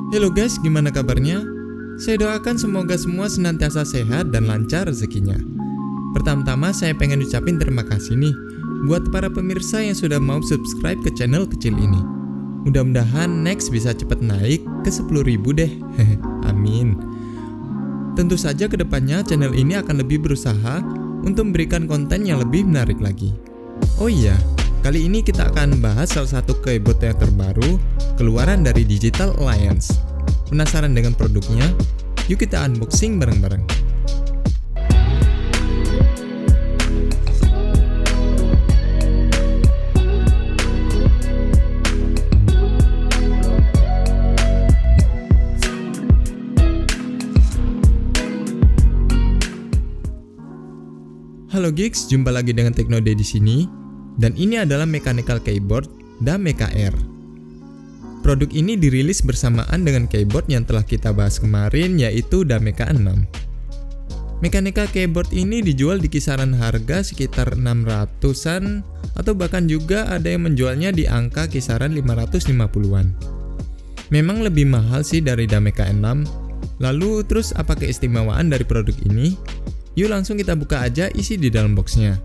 Halo guys, gimana kabarnya? Saya doakan semoga semua senantiasa sehat dan lancar rezekinya. Pertama-tama saya pengen ucapin terima kasih nih buat para pemirsa yang sudah mau subscribe ke channel kecil ini. Mudah-mudahan next bisa cepat naik ke 10.000 deh. Amin. Tentu saja kedepannya channel ini akan lebih berusaha untuk memberikan konten yang lebih menarik lagi. Oh iya, kali ini kita akan bahas salah satu keyboard yang terbaru keluaran dari Digital Alliance. Penasaran dengan produknya? Yuk kita unboxing bareng-bareng. Halo Geeks, jumpa lagi dengan Teknode di sini. Dan ini adalah mechanical keyboard Dameka R. Produk ini dirilis bersamaan dengan keyboard yang telah kita bahas kemarin, yaitu Dameka 6. Mechanical keyboard ini dijual di kisaran harga sekitar 600-an atau bahkan juga ada yang menjualnya di angka kisaran 550-an. Memang lebih mahal sih dari Dameka 6. Lalu terus apa keistimewaan dari produk ini? Yuk langsung kita buka aja isi di dalam boxnya.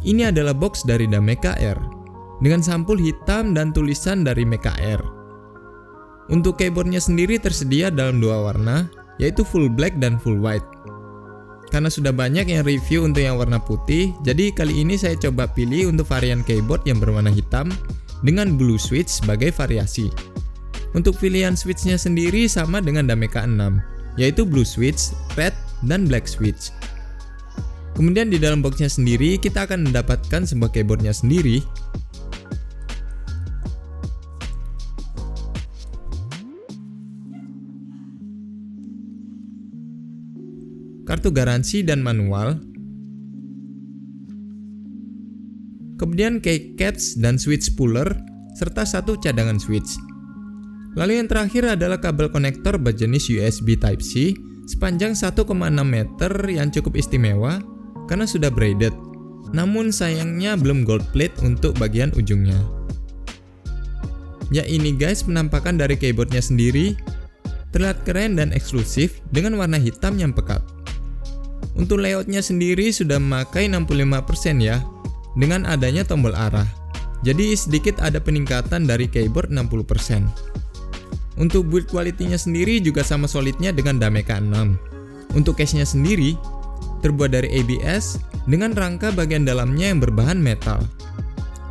Ini adalah box dari Dameka R dengan sampul hitam dan tulisan dari Meka R. Untuk keyboardnya sendiri tersedia dalam dua warna, yaitu full black dan full white. Karena sudah banyak yang review untuk yang warna putih, jadi kali ini saya coba pilih untuk varian keyboard yang berwarna hitam dengan blue switch sebagai variasi. Untuk pilihan switchnya sendiri sama dengan Dameka 6, yaitu blue switch, red, dan black switch. Kemudian di dalam boxnya sendiri kita akan mendapatkan sebuah keyboardnya sendiri. Kartu garansi dan manual. Kemudian keycaps dan switch puller serta satu cadangan switch. Lalu yang terakhir adalah kabel konektor berjenis USB Type-C sepanjang 1,6 meter yang cukup istimewa karena sudah braided, namun sayangnya belum gold plate untuk bagian ujungnya. Ya ini guys penampakan dari keyboardnya sendiri, terlihat keren dan eksklusif dengan warna hitam yang pekat. Untuk layoutnya sendiri sudah memakai 65% ya, dengan adanya tombol arah, jadi sedikit ada peningkatan dari keyboard 60%. Untuk build quality-nya sendiri juga sama solidnya dengan Dameka 6. Untuk case-nya sendiri terbuat dari ABS dengan rangka bagian dalamnya yang berbahan metal.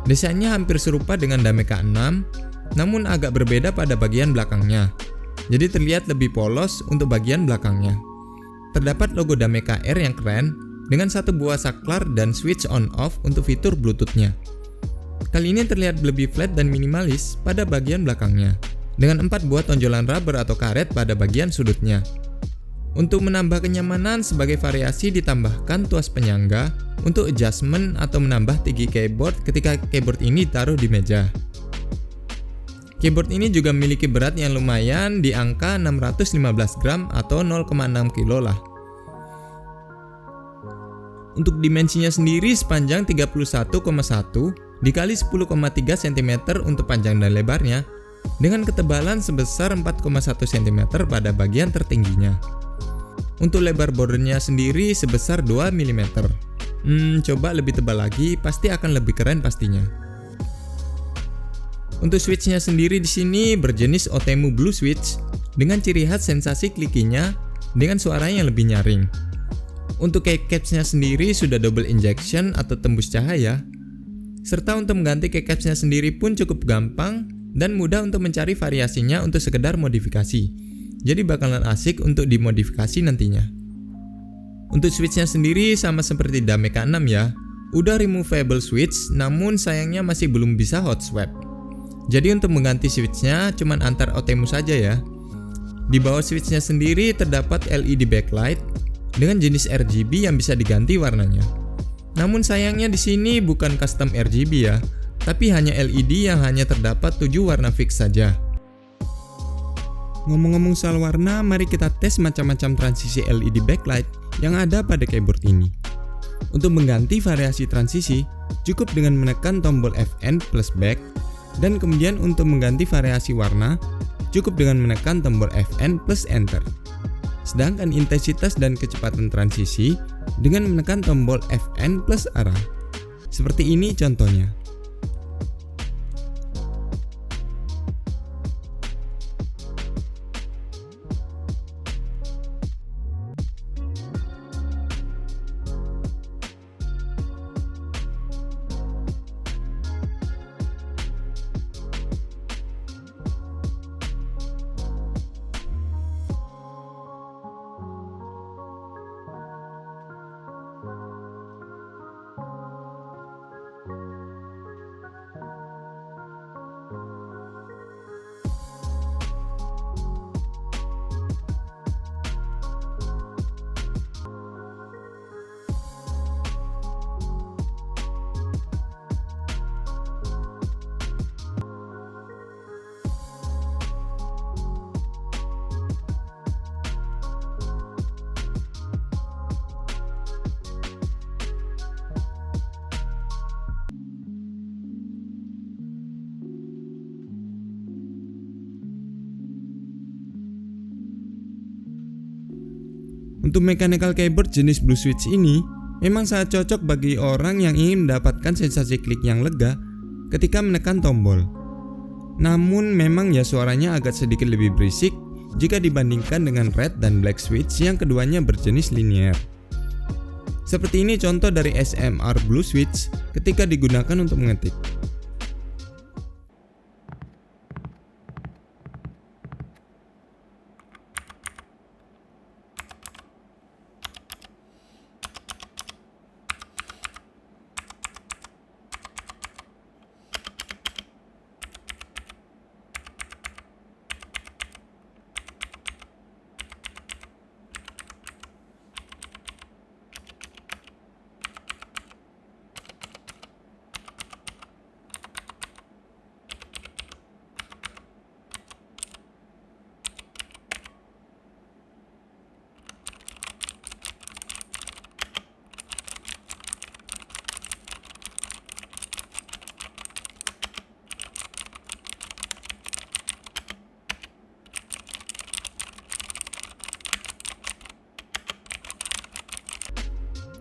Desainnya hampir serupa dengan Dameka 6, namun agak berbeda pada bagian belakangnya. Jadi terlihat lebih polos untuk bagian belakangnya. Terdapat logo Dameka R yang keren dengan satu buah saklar dan switch on/off untuk fitur Bluetooth-nya. Kali ini terlihat lebih flat dan minimalis pada bagian belakangnya, dengan 4 buah tonjolan rubber atau karet pada bagian sudutnya. Untuk menambah kenyamanan sebagai variasi ditambahkan tuas penyangga untuk adjustment atau menambah tinggi keyboard ketika keyboard ini ditaruh di meja. Keyboard ini juga memiliki berat yang lumayan di angka 615 gram atau 0,6 kilo lah. Untuk dimensinya sendiri sepanjang 31,1 dikali 10,3 cm untuk panjang dan lebarnya, dengan ketebalan sebesar 4,1 cm pada bagian tertingginya. Untuk lebar bordernya sendiri sebesar 2 mm. Coba lebih tebal lagi, pasti akan lebih keren pastinya. Untuk switchnya sendiri di sini berjenis Otemu Blue Switch dengan ciri khas sensasi klikinya dengan suara yang lebih nyaring. Untuk keycapsnya sendiri sudah double injection atau tembus cahaya. Serta untuk mengganti keycapsnya sendiri pun cukup gampang dan mudah untuk mencari variasinya untuk sekedar modifikasi. Jadi bakalan asik untuk dimodifikasi nantinya. Untuk switchnya sendiri sama seperti Dameka 6 ya, udah removable switch, namun sayangnya masih belum bisa hot swap. Jadi untuk mengganti switchnya cuman antar Otemu saja ya. Di bawah switchnya sendiri terdapat LED backlight dengan jenis RGB yang bisa diganti warnanya. Namun sayangnya di sini bukan custom RGB ya, tapi hanya LED yang hanya terdapat 7 warna fix saja. Ngomong-ngomong soal warna, mari kita tes macam-macam transisi LED backlight yang ada pada keyboard ini. Untuk mengganti variasi transisi, cukup dengan menekan tombol Fn plus back, dan kemudian untuk mengganti variasi warna, cukup dengan menekan tombol Fn plus Enter. Sedangkan intensitas dan kecepatan transisi dengan menekan tombol Fn plus arah. Seperti ini contohnya. Untuk mechanical keyboard jenis Blue Switch ini memang sangat cocok bagi orang yang ingin mendapatkan sensasi klik yang lega ketika menekan tombol. Namun memang ya suaranya agak sedikit lebih berisik jika dibandingkan dengan Red dan Black Switch yang keduanya berjenis linear. Seperti ini contoh dari SMR Blue Switch ketika digunakan untuk mengetik.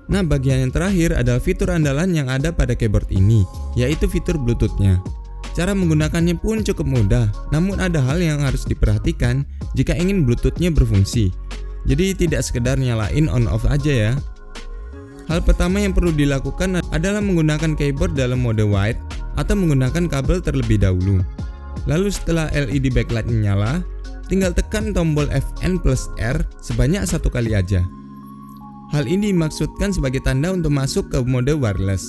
Nah, bagian yang terakhir adalah fitur andalan yang ada pada keyboard ini, yaitu fitur Bluetooth-nya. Cara menggunakannya pun cukup mudah, namun ada hal yang harus diperhatikan jika ingin Bluetooth-nya berfungsi. Jadi tidak sekedar nyalain on-off aja ya. Hal pertama yang perlu dilakukan adalah menggunakan keyboard dalam mode wired atau menggunakan kabel terlebih dahulu. Lalu setelah LED backlight nyala, tinggal tekan tombol Fn plus R sebanyak 1 kali aja. Hal ini dimaksudkan sebagai tanda untuk masuk ke mode wireless.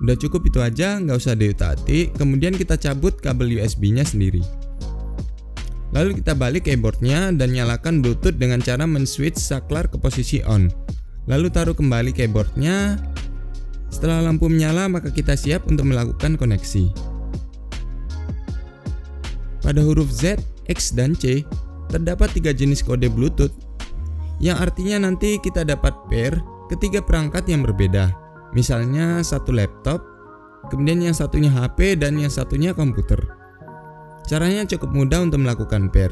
Udah cukup itu aja, nggak usah diutak-atik. Kemudian kita cabut kabel USB-nya sendiri. Lalu kita balik keyboardnya dan nyalakan Bluetooth dengan cara men-switch saklar ke posisi on. Lalu taruh kembali keyboardnya. Setelah lampu menyala, maka kita siap untuk melakukan koneksi. Pada huruf Z, X, dan C terdapat 3 jenis kode Bluetooth, yang artinya nanti kita dapat pair ketiga perangkat yang berbeda. Misalnya satu laptop, kemudian yang satunya HP, dan yang satunya komputer. Caranya cukup mudah untuk melakukan pair.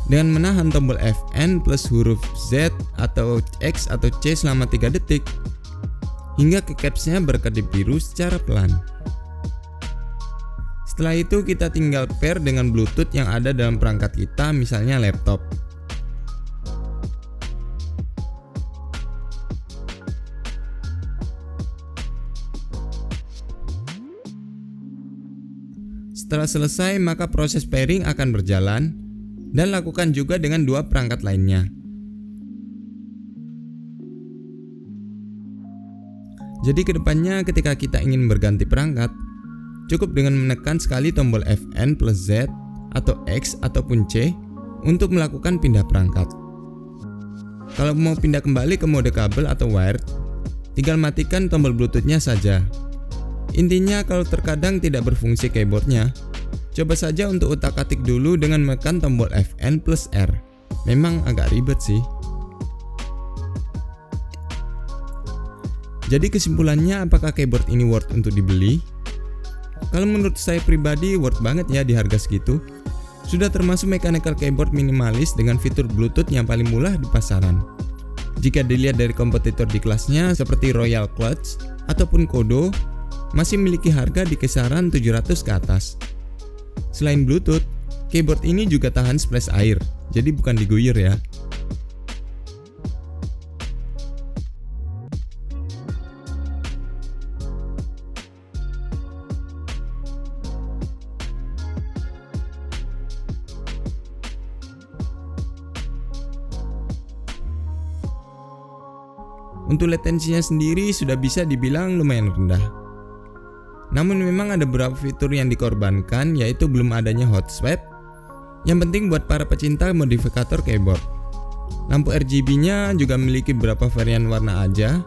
Dengan menahan tombol Fn plus huruf Z atau X atau C selama 3 detik, hingga ke capsnya berkedip biru secara pelan. Setelah itu kita tinggal pair dengan Bluetooth yang ada dalam perangkat kita, misalnya laptop. Setelah selesai, maka proses pairing akan berjalan dan lakukan juga dengan 2 perangkat lainnya. Jadi kedepannya ketika kita ingin berganti perangkat, cukup dengan menekan sekali tombol Fn plus Z atau X ataupun C untuk melakukan pindah perangkat. Kalau mau pindah kembali ke mode kabel atau wired, tinggal matikan tombol Bluetooth-nya saja. Intinya kalau terkadang tidak berfungsi keyboardnya, coba saja untuk utak-atik dulu dengan menekan tombol Fn plus R. Memang agak ribet sih. Jadi kesimpulannya, apakah keyboard ini worth untuk dibeli? Kalau menurut saya pribadi worth banget ya di harga segitu. sudah termasuk mechanical keyboard minimalis dengan fitur Bluetooth yang paling murah di pasaran. Jika dilihat dari kompetitor di kelasnya seperti Royal Kludge ataupun Kodo, masih memiliki harga di kisaran 700 ke atas. Selain Bluetooth, keyboard ini juga tahan splash air, jadi bukan diguyur ya. Untuk latensinya sendiri sudah bisa dibilang lumayan rendah. Namun memang ada beberapa fitur yang dikorbankan, yaitu belum adanya hot swap. Yang penting buat para pecinta modifikator keyboard. Lampu RGB-nya juga memiliki beberapa varian warna aja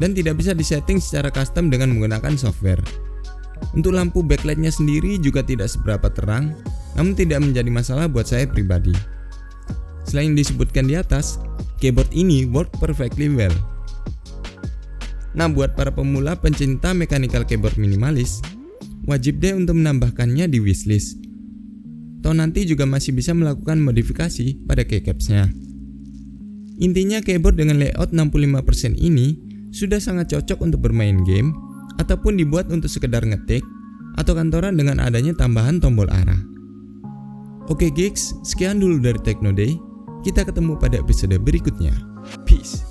dan tidak bisa disetting secara custom dengan menggunakan software. Untuk lampu backlight-nya sendiri juga tidak seberapa terang, namun tidak menjadi masalah buat saya pribadi. Selain disebutkan di atas, keyboard ini work perfectly well. Nah, buat para pemula pencinta mechanical keyboard minimalis, wajib deh untuk menambahkannya di wishlist. Toh nanti juga masih bisa melakukan modifikasi pada keycaps-nya. Intinya keyboard dengan layout 65% ini sudah sangat cocok untuk bermain game ataupun dibuat untuk sekedar ngetik atau kantoran dengan adanya tambahan tombol arah. Oke geeks, sekian dulu dari Techno Day. Kita ketemu pada episode berikutnya. Peace.